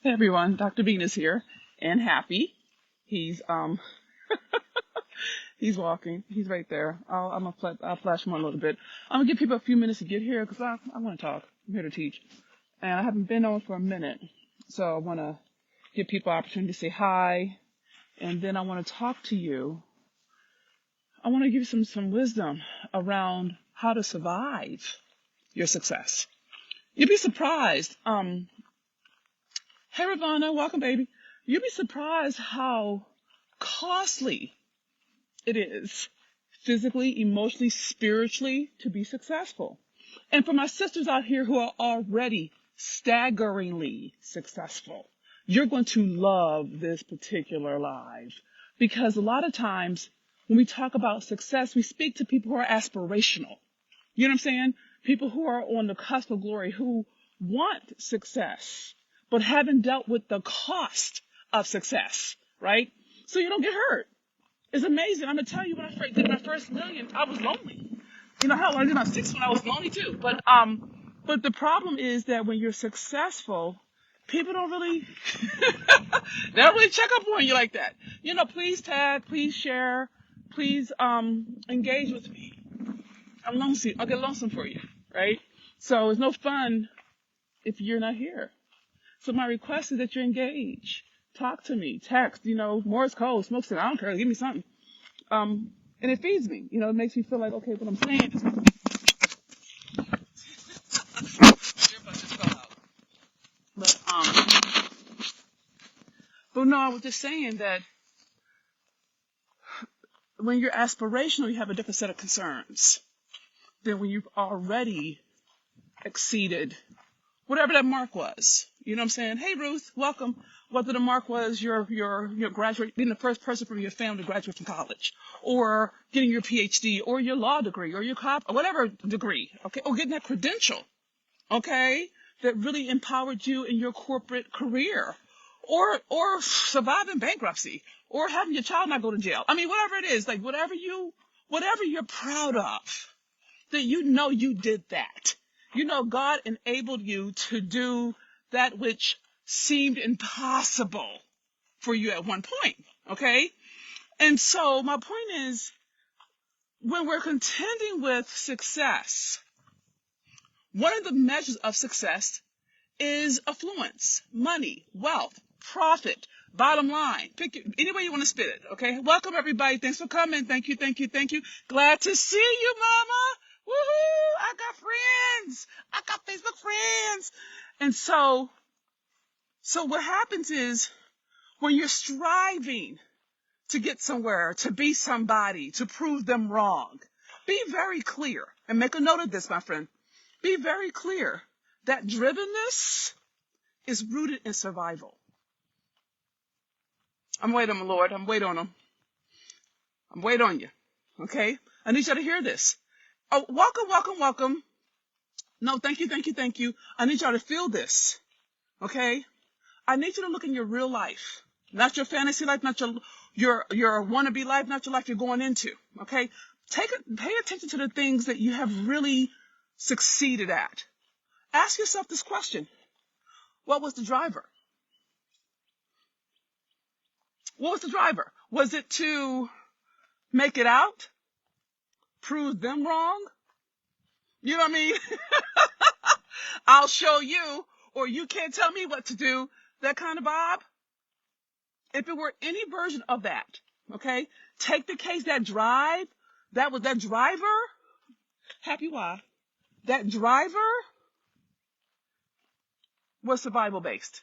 Hey everyone, Dr. Bean is here and happy. He's he's walking. He's right there. I'll flash him on a little bit. I'm gonna give people a few minutes to get here because I want to talk. I'm here to teach, and I haven't been on for a minute, so I want to give people an opportunity to say hi, and then I want to talk to you. I want to give you some wisdom around how to survive your success. You'd be surprised. Hey, Ravana, welcome, baby. You'd be surprised how costly it is physically, emotionally, spiritually to be successful. And for my sisters out here who are already staggeringly successful, you're going to love this particular live because a lot of times when we talk about success, we speak to people who are aspirational. You know what I'm saying? People who are on the cusp of glory, who want success, but haven't dealt with the cost of success, right? So you don't get hurt. It's amazing. I'm going to tell you, when I did my first million, I was lonely. You know how when I did my sixth one, I was lonely too. But the problem is that when you're successful, people don't really, they don't really check up on you like that. You know, please tag, please share, please engage with me. I'm lonesome. I'll get lonesome for you, right? So it's no fun if you're not here. So my request is that you engage. Talk to me. Text, Morse code, smoke signal. I don't care. Give me something. And it feeds me. It makes me feel like, okay, what I'm saying is... But no, I was just saying that when you're aspirational, you have a different set of concerns than when you've already exceeded whatever that mark was. You know what I'm saying? Hey, Ruth, welcome. Whether the mark was your graduate, being the first person from your family to graduate from college, or getting your Ph.D., or your law degree, or your or whatever degree, okay, or getting that credential, okay, that really empowered you in your corporate career, or surviving bankruptcy, or having your child not go to jail. I mean, whatever it is, like whatever you're proud of, that you did that. God enabled you to do that which seemed impossible for you at one point, okay? And so my point is, when we're contending with success, one of the measures of success is affluence, money, wealth, profit, bottom line. Pick it any way you want to spit it, okay? Welcome, everybody. Thanks for coming. Thank you. Glad to see you, Mama. Woohoo! I got friends. I got Facebook friends. And so what happens is, when you're striving to get somewhere, to be somebody, to prove them wrong, be very clear, and make a note of this, my friend. Be very clear that drivenness is rooted in survival. I'm waiting on the Lord. I'm waiting on him. I'm waiting on you. Okay? I need you to hear this. Oh, welcome. No, thank you. I need y'all to feel this. Okay? I need you to look in your real life. Not your fantasy life, not your wannabe life, not your life you're going into. Okay? Pay attention to the things that you have really succeeded at. Ask yourself this question. What was the driver? What was the driver? Was it to make it out? Prove them wrong? You know what I mean? I'll show you, or you can't tell me what to do. That kind of vibe. If it were any version of that, okay? Take the case, that driver, happy why? That driver was survival based.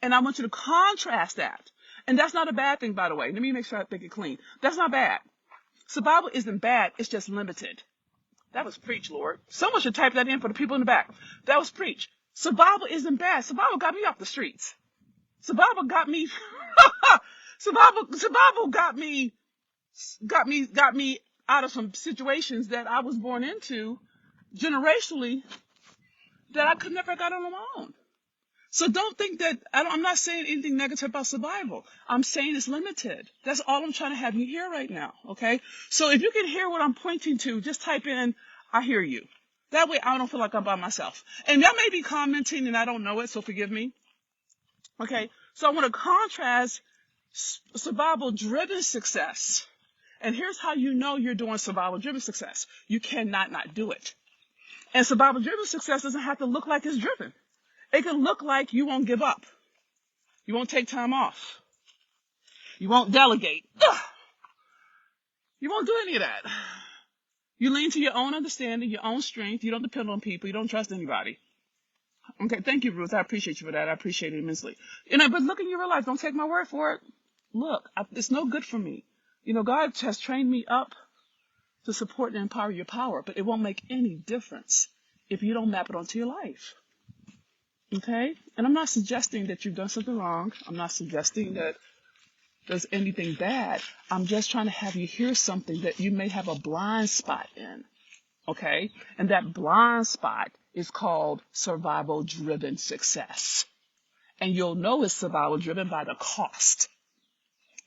And I want you to contrast that. And that's not a bad thing, by the way. Let me make sure I think it clean. That's not bad. Survival isn't bad. It's just limited. That was preach, Lord. Someone should type that in for the people in the back. That was preach. Survival isn't bad. Survival got me off the streets. Survival got me. Survival got me out of some situations that I was born into generationally that I could never have got on my own. So don't think that, I'm not saying anything negative about survival. I'm saying it's limited. That's all I'm trying to have you hear right now, okay? So if you can hear what I'm pointing to, just type in, I hear you. That way I don't feel like I'm by myself. And that may be commenting and I don't know it, so forgive me. Okay, so I want to contrast survival-driven success. And here's how you know you're doing survival-driven success. You cannot not do it. And survival-driven success doesn't have to look like it's driven. It can look like you won't give up. You won't take time off. You won't delegate. Ugh. You won't do any of that. You lean to your own understanding, your own strength. You don't depend on people. You don't trust anybody. Okay, thank you, Ruth. I appreciate you for that. I appreciate it immensely. But look in your real life. Don't take my word for it. Look, it's no good for me. God has trained me up to support and empower your power, but it won't make any difference if you don't map it onto your life. Okay? And I'm not suggesting that you've done something wrong. I'm not suggesting that there's anything bad. I'm just trying to have you hear something that you may have a blind spot in. Okay? And that blind spot is called survival-driven success. And you'll know it's survival-driven by the cost.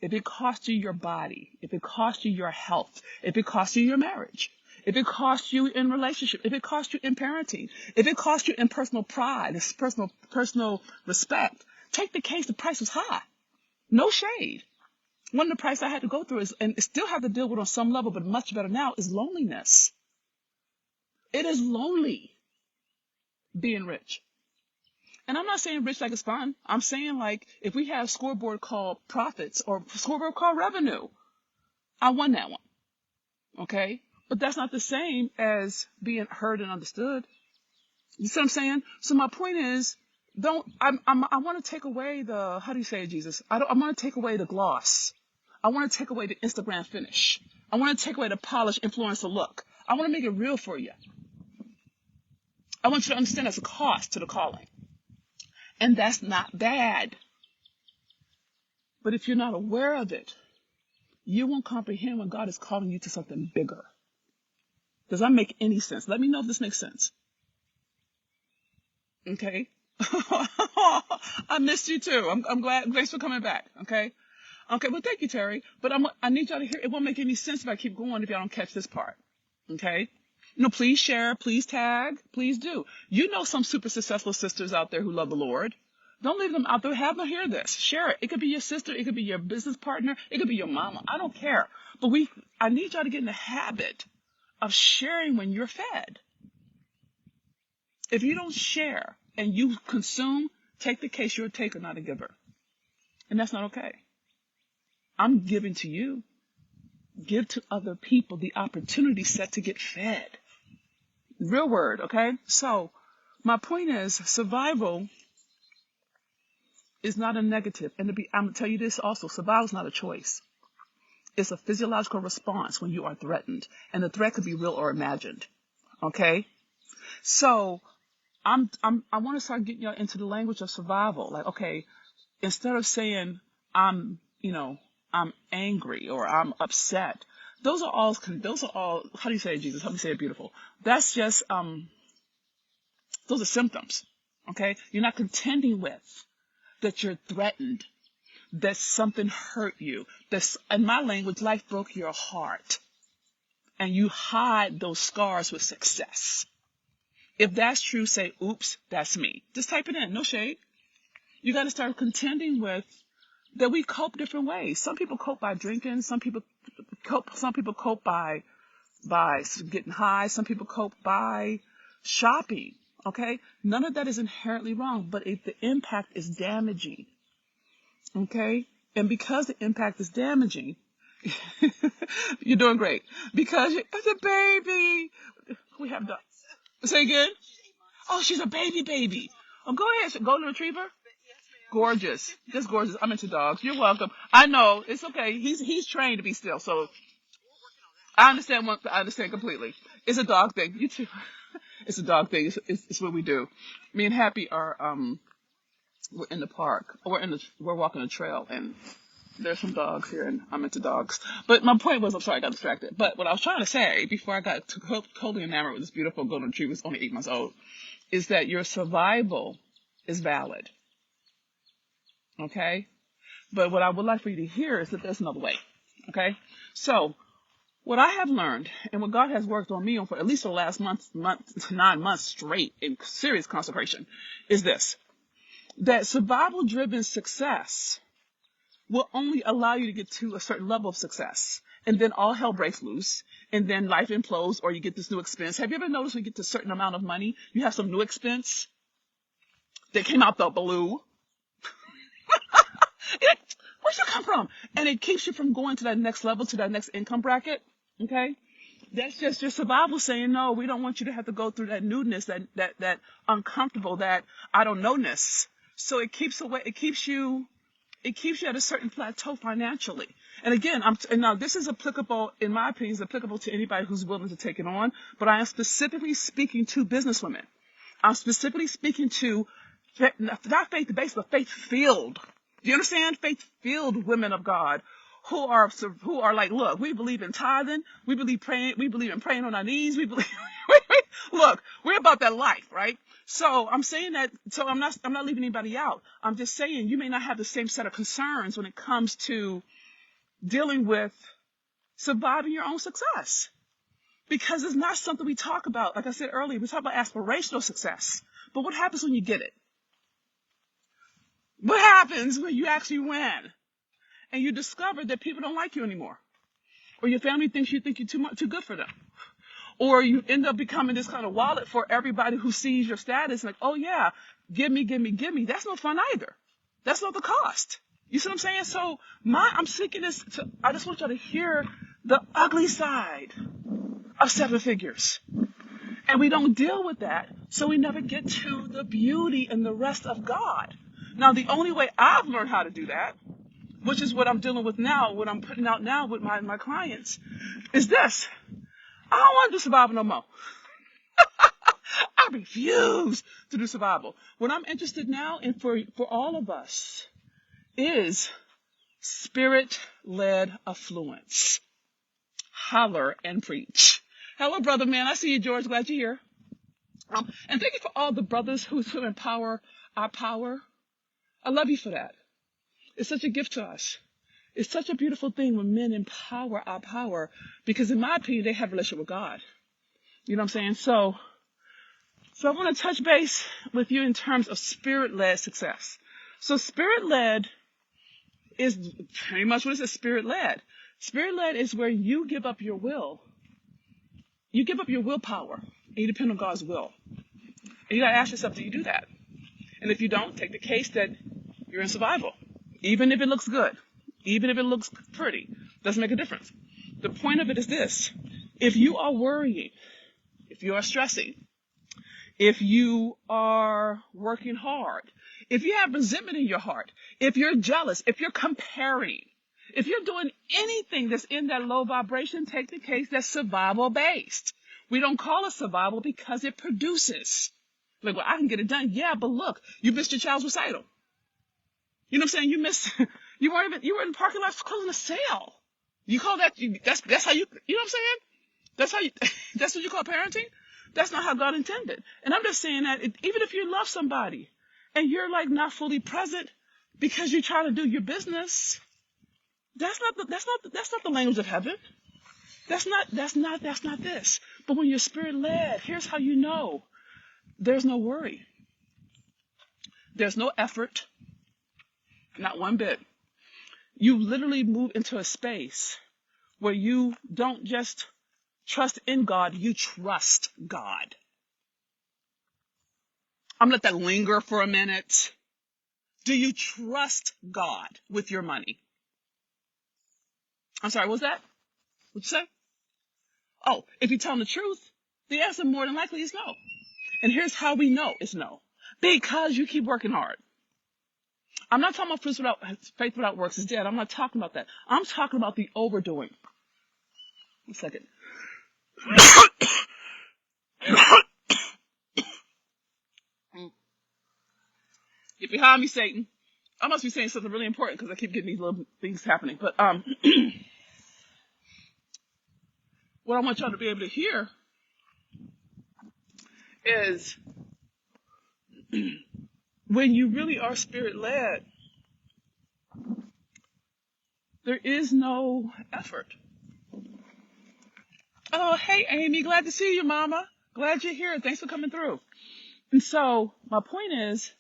If it costs you your body, if it costs you your health, if it costs you your marriage, if it costs you in relationship, if it costs you in parenting, if it costs you in personal pride, personal respect, take the case the price was high. No shade. One of the prices I had to go through and still have to deal with on some level, but much better now, is loneliness. It is lonely being rich. And I'm not saying rich like it's fun. I'm saying like if we have scoreboard called profits or scoreboard called revenue, I won that one. Okay? But that's not the same as being heard and understood. You see what I'm saying? So my point is, I want to take away the, how do you say it, Jesus? I want to take away the gloss. I want to take away the Instagram finish. I want to take away the polished influencer look. I want to make it real for you. I want you to understand there's a cost to the calling. And that's not bad. But if you're not aware of it, you won't comprehend when God is calling you to something bigger. Does that make any sense? Let me know if this makes sense. Okay? I missed you too. I'm glad. Thanks for coming back. Okay? Okay, well, thank you, Terry. But I need y'all to hear. It won't make any sense if I keep going if y'all don't catch this part. Okay? Please share, please tag, please do. You know some super successful sisters out there who love the Lord. Don't leave them out there. Have them hear this. Share it. It could be your sister. It could be your business partner. It could be your mama. I don't care. But I need y'all to get in the habit of sharing when you're fed. If you don't share and you consume, take the case you're a taker, not a giver. And that's not okay. I'm giving to you. Give to other people the opportunity set to get fed. Real word, okay? So my point is survival is not a negative. And I'm going to tell you this also, survival is not a choice. It's a physiological response when you are threatened. And the threat could be real or imagined. Okay? So I want to start getting y'all into the language of survival. Like, okay, instead of saying I'm angry or I'm upset, those are all, how do you say it, Jesus? Help me say it beautiful. That's just, those are symptoms. Okay? You're not contending with that you're threatened, that something hurt you, that, in my language, life broke your heart. And you hide those scars with success. If that's true, say, oops, that's me. Just type it in, no shade. You got to start contending with that we cope different ways. Some people cope by drinking. Some people cope by getting high. Some people cope by shopping. Okay? None of that is inherently wrong, but if the impact is damaging. Okay? And because the impact is damaging, you're doing great. Because it's a baby. We have dogs. Say again? Oh, she's a baby. Oh, go ahead. Golden Retriever? Gorgeous. Just gorgeous. I'm into dogs. You're welcome. I know. It's okay. He's trained to be still, so I understand completely. It's a dog thing. You too. It's a dog thing. It's what we do. Me and Happy are we're in the park. We're walking a trail, and there's some dogs here, and I'm into dogs. But my point was, I'm sorry, I got distracted. But what I was trying to say before I got totally enamored with this beautiful golden retriever, who's only 8 months old, is that your survival is valid. Okay? But what I would like for you to hear is that there's another way. Okay? So, what I have learned, and what God has worked on me on for at least the last 9 months straight in serious consecration, is this. that survival-driven success will only allow you to get to a certain level of success. And then all hell breaks loose, and then life implodes, or you get this new expense. Have you ever noticed when you get to a certain amount of money, you have some new expense that came out the blue? Where'd you come from? And it keeps you from going to that next level, to that next income bracket. Okay? That's just your survival saying, no, we don't want you to have to go through that newness, that uncomfortable, that I don't know-ness. So it keeps you at a certain plateau financially. And again, and now this is applicable, in my opinion, is applicable to anybody who's willing to take it on, but I am specifically speaking to businesswomen. I'm specifically speaking to, not faith-based, but faith-filled. Do you understand? Faith-filled women of God who are like, look, we believe in tithing, we believe in praying on our knees, look, we're about that life, right? So I'm saying that, so I'm not leaving anybody out. I'm just saying you may not have the same set of concerns when it comes to dealing with surviving your own success. Because it's not something we talk about. Like I said earlier, we talk about aspirational success. But what happens when you get it? What happens when you actually win? And you discover that people don't like you anymore. Or your family thinks you're too good for them. Or you end up becoming this kind of wallet for everybody who sees your status. Like, oh yeah, give me. That's no fun either. That's not the cost. You see what I'm saying? So I'm seeking this. I just want y'all to hear the ugly side of seven figures. And we don't deal with that. So we never get to the beauty and the rest of God. Now, the only way I've learned how to do that, which is what I'm dealing with now, what I'm putting out now with my clients, is this. I don't want to do survival no more. I refuse to do survival. What I'm interested now in for all of us is spirit-led affluence. Holler and preach. Hello, brother man. I see you, George. Glad you're here. And thank you for all the brothers who empower our power. I love you for that. It's such a gift to us. It's such a beautiful thing when men empower our power, because in my opinion, they have a relationship with God. You know what I'm saying? So I want to touch base with you in terms of spirit-led success. So spirit-led is pretty much what is it? Spirit-led. Spirit-led is where you give up your will. You give up your willpower and you depend on God's will. And you got to ask yourself, do you do that? And if you don't, take the case that you're in survival. Even if it looks good. Even if it looks pretty, doesn't make a difference. The point of it is this. If you are worrying, if you are stressing, if you are working hard, if you have resentment in your heart, if you're jealous, if you're comparing, if you're doing anything that's in that low vibration, take the case that's survival based. We don't call it survival because it produces. Like, well, I can get it done. Yeah, but look, you missed your child's recital. You know what I'm saying? You were in the parking lot closing a sale. You call that, that's how you know what I'm saying? That's what you call parenting? That's not how God intended. And I'm just saying that even if you love somebody and you're like not fully present because you're trying to do your business, that's not the language of heaven. That's not this. But when you're spirit led, here's how you know. There's no worry. There's no effort. Not one bit. You literally move into a space where you don't just trust in God, you trust God. I'm going to let that linger for a minute. Do you trust God with your money? I'm sorry, what was that? What'd you say? Oh, if you're telling the truth, the answer more than likely is no. And here's how we know it's no. Because you keep working hard. I'm not talking about faith without works is dead. I'm not talking about that. I'm talking about the overdoing. 1 second. Get behind me, Satan. I must be saying something really important because I keep getting these little things happening. But what I want y'all to be able to hear is when you really are spirit-led, there is no effort. Oh, hey, Amy. Glad to see you, Mama. Glad you're here. Thanks for coming through. And so my point is,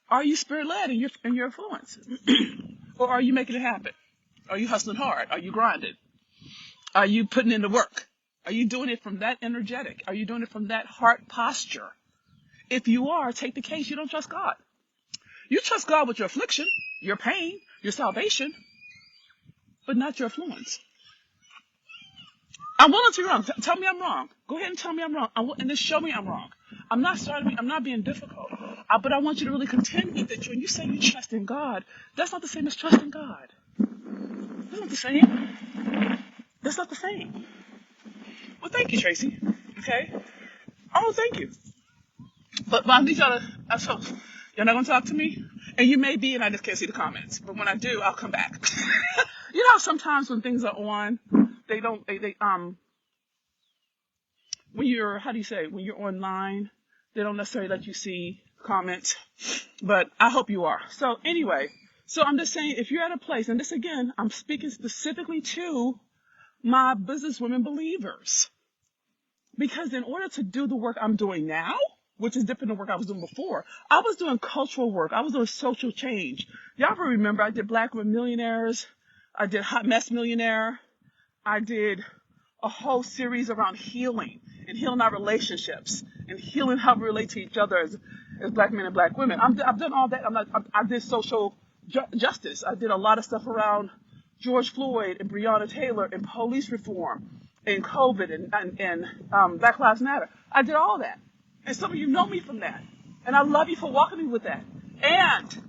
Are you spirit-led in your influence? Or are you making it happen? Are you hustling hard? Are you grinding? Are you putting in the work? Are you doing it from that energetic? Are you doing it from that heart posture? If you are, take the case. You don't trust God. You trust God with your affliction, your pain, your salvation, but not your affluence. I'm willing to be wrong. Tell me I'm wrong. Go ahead and tell me I'm wrong. And then show me I'm wrong. I'm not being difficult. But I want you to really contend with it. When you say you trust in God, that's not the same as trusting God. That's not the same. That's not the same. Well, thank you, Tracy. Okay? Oh, thank you. But I need y'all to, so, you're not going to talk to me? And you may be, and I just can't see the comments. But when I do, I'll come back. You know, sometimes when things are on, when you're, when you're online, they don't necessarily let you see comments. But I hope you are. So anyway, so I'm just saying, if you're at a place, and this again, I'm speaking specifically to my businesswomen believers. Because in order to do the work I'm doing now, which is different than the work I was doing before, I was doing cultural work. I was doing social change. Y'all remember I did Black Women Millionaires. I did Hot Mess Millionaire. I did a whole series around healing and healing our relationships and healing how we relate to each other as Black men and Black women. I've done all that. I did social justice. I did a lot of stuff around George Floyd and Breonna Taylor and police reform and COVID and Black Lives Matter. I did all that. And some of you know me from that. And I love you for walking me with that. And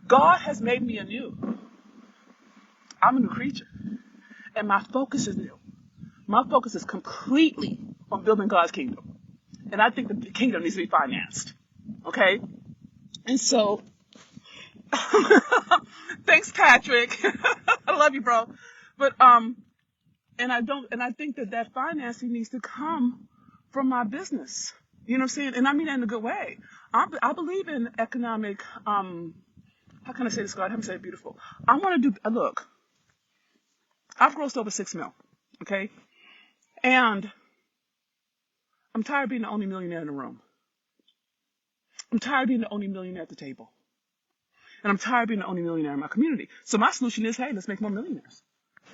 God has made me anew. I'm a new creature. And my focus is new. My focus is completely on building God's kingdom. And I think the kingdom needs to be financed. Okay? And so, thanks, Patrick. I love you, bro. But, and I think that financing needs to come from my business. You know what I'm saying? And I mean that in a good way. I believe in economic, how can I say this, God? How can I say it beautiful? I want to do, look, I've grossed over $6 million, okay? And I'm tired of being the only millionaire in the room. I'm tired of being the only millionaire at the table. And I'm tired of being the only millionaire in my community. So my solution is, hey, let's make more millionaires.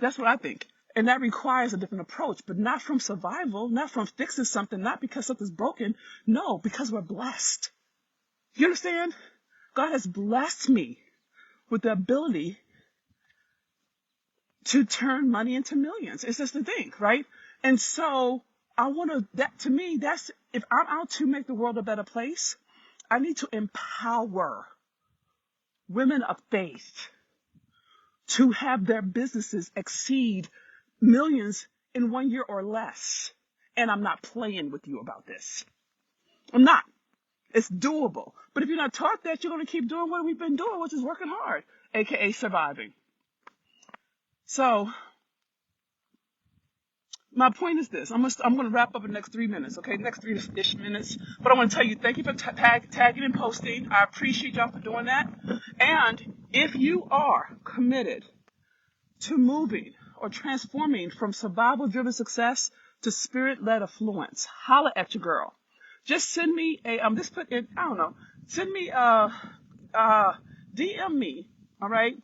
That's what I think. And that requires a different approach, but not from survival, not from fixing something, not because something's broken. No, because we're blessed. You understand? God has blessed me with the ability to turn money into millions. It's just the thing, right? And so to me, if I'm out to make the world a better place, I need to empower women of faith to have their businesses exceed millions in 1 year or less. And I'm not playing with you about this. I'm not. It's doable. But if you're not taught that, you're going to keep doing what we've been doing, which is working hard, aka surviving. So my point is this. I'm going to wrap up in the next 3 minutes, okay? Next 3-ish minutes. But I want to tell you, thank you for tagging and posting. I appreciate y'all for doing that. And if you are committed to moving or transforming from survival-driven success to spirit-led affluence, holla at your girl. Just send me send me DM me, all right?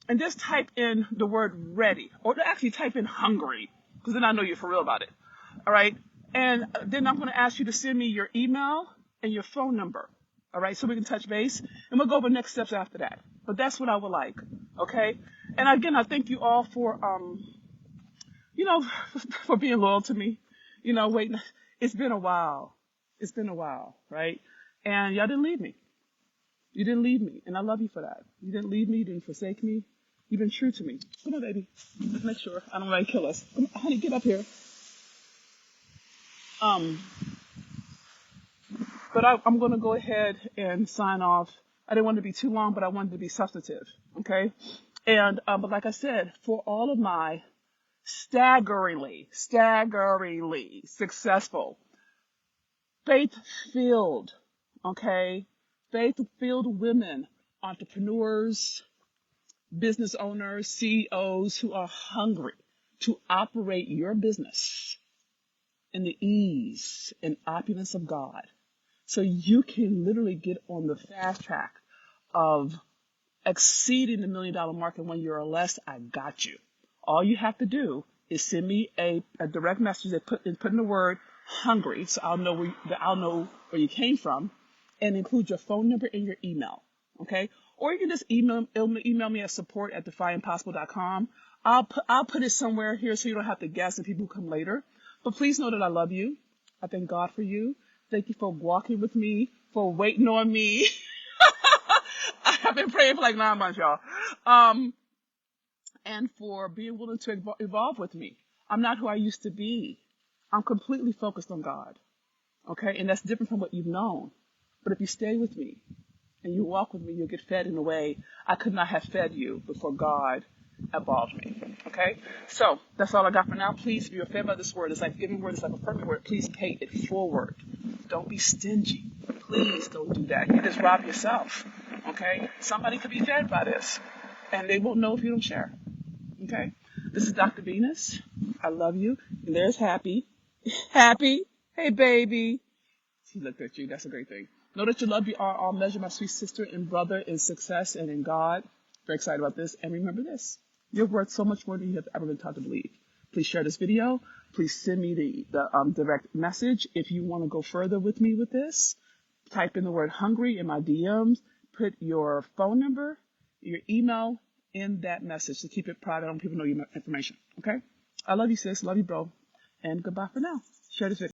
And just type in the word ready, or actually type in hungry, because then I know you're for real about it, all right? And then I'm going to ask you to send me your email and your phone number, all right, so we can touch base, and we'll go over next steps after that. But that's what I would like, okay? And again, I thank you all for, for being loyal to me. It's been a while. It's been a while, right? And y'all didn't leave me. You didn't leave me, and I love you for that. You didn't leave me. You didn't forsake me. You've been true to me. Come on, baby. Let's make sure I don't want to kill us. Come on, honey, get up here. But I'm going to go ahead and sign off. I didn't want it to be too long, but I wanted to be substantive, okay? And but like I said, for all of my staggeringly successful, faith-filled, okay? Faith-filled women, entrepreneurs, business owners, CEOs who are hungry to operate your business in the ease and opulence of God. So you can literally get on the fast track of exceeding the $1 million mark in 1 year or less, I got you. All you have to do is send me a direct message that put in the word hungry, so I'll know where you came from, and include your phone number and your email. Okay? Or you can just email me at support@defyimpossible.com. I'll put it somewhere here so you don't have to guess and people come later. But please know that I love you. I thank God for you. Thank you for walking with me, for waiting on me. I have been praying for like 9 months, y'all. And for being willing to evolve with me. I'm not who I used to be. I'm completely focused on God. Okay? And that's different from what you've known. But if you stay with me and you walk with me, you'll get fed in a way I could not have fed you before God evolved me. Okay? So that's all I got for now. Please, if you're fed by this word, it's like giving word, it's like a perfect word. Please pay it forward. Don't be stingy. Please don't do that. You just rob yourself. Okay? Somebody could be fed by this, and they won't know if you don't share. Okay? This is Dr. Venus. I love you. And there's Happy. Happy. Hey, baby. He looked at you. That's a great thing. Know that you love you are all measure, my sweet sister and brother in success and in God. Very excited about this. And remember this. You're worth so much more than you have ever been taught to believe. Please share this video. Please send me the direct message. If you want to go further with me with this, type in the word hungry in my DMs. Put your phone number, your email in that message to keep it private. I don't want people to know your information. Okay? I love you, sis. Love you, bro. And goodbye for now. Share this video.